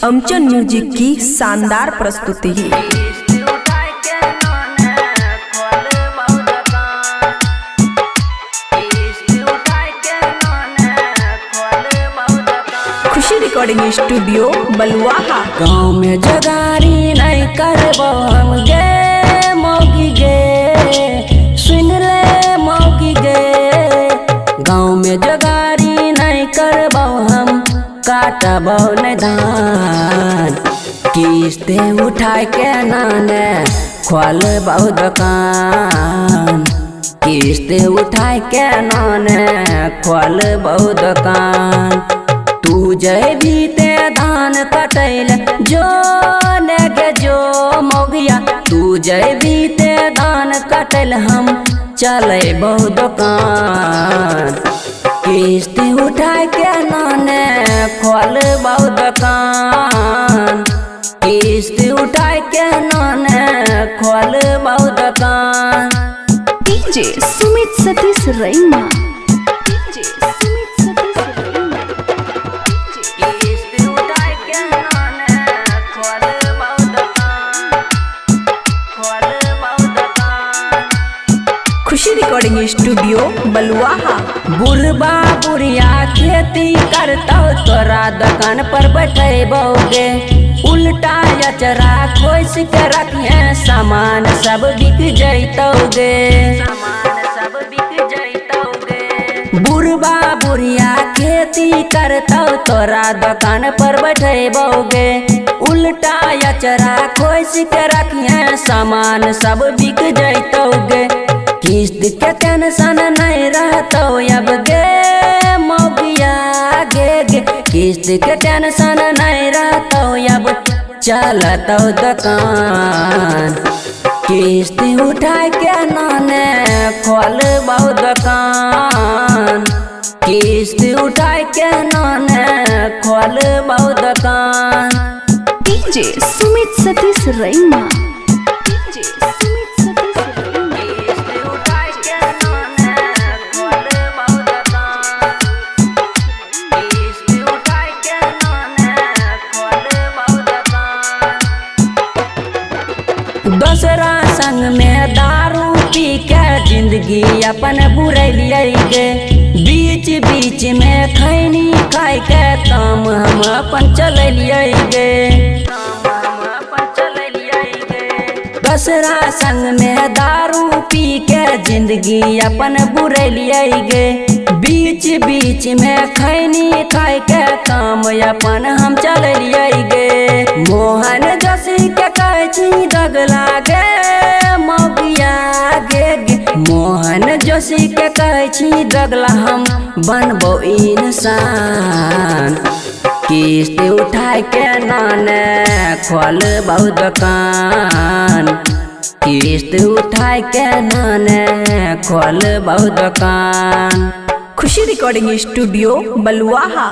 अमचन music की शानदार प्रस्तुति। खुशी रिकॉर्डिंग स्टूडियो बलुआहा। गाँव में जगारी नहीं करबो हम गे मौगी गे, सुन ले मौगी गे। गाँव में जगारी नहीं करबो हम, काटबो नहीं धान। किस्ते उठाए के नाने खोलबो दुकान, किस्ते उठाए के नाने खोलबो दुकान। तू जय बीते धान कटैल जो नेगे जो मौगिया, तू जय बीते धान कटैल हम चले बहु दुकान। किस्ती उठाए के नाने खोल बहु दुकान, किस्ती उठाए के नाने खोल बहु दुकान। डीजे सुमित सतीश रैमा। खुशी रिकॉर्डिंग स्टूडियो बलुआहा। बुढ़बा बुढ़िया खेती करता तोरा दुकान पर बैठे उल्टा अचरा खोस के रखिए, सामान सब बिक जैतोगे, बुढ़बा बुढ़िया खेती करता तोरा दुकान पर बैठे उल्टा अचरा खोस के रखिए, सामान सब बिक जैतोगे। किस्त के टेंशन नहीं रहतो अब गे मौगिया गे गे, किस्त के टेंशन नहीं रहतो अब चलतो दुकान। किस्त उठाए के नाने खोल बहु दुकान, किस्त उठाए के नाने खोल बहु दुकान। डीजे सुमित सतीश रैमा। दूसरा संग में दारू पी के जिंदगी अपन बुरैलिए गे, बीच बीच में खैनी खाए के काम हम अपन चलिए गे। दूसरा संग में दारू पी के जिंदगी अपन बुरैलिए गे, बीच बीच में खैनी खाए के काम अपन हम चलिए गे। मोहन जोशी के कहची दगला गे मौगिया गे गे, मोहन जोशी के कहची दगला हम बनबो इंसान। किस्त उठाए के नाने खोल बहु दुकान, किस्त उठाए के नाने खोल बहु दुकान। खुशी रिकॉर्डिंग स्टूडियो बलुआहा।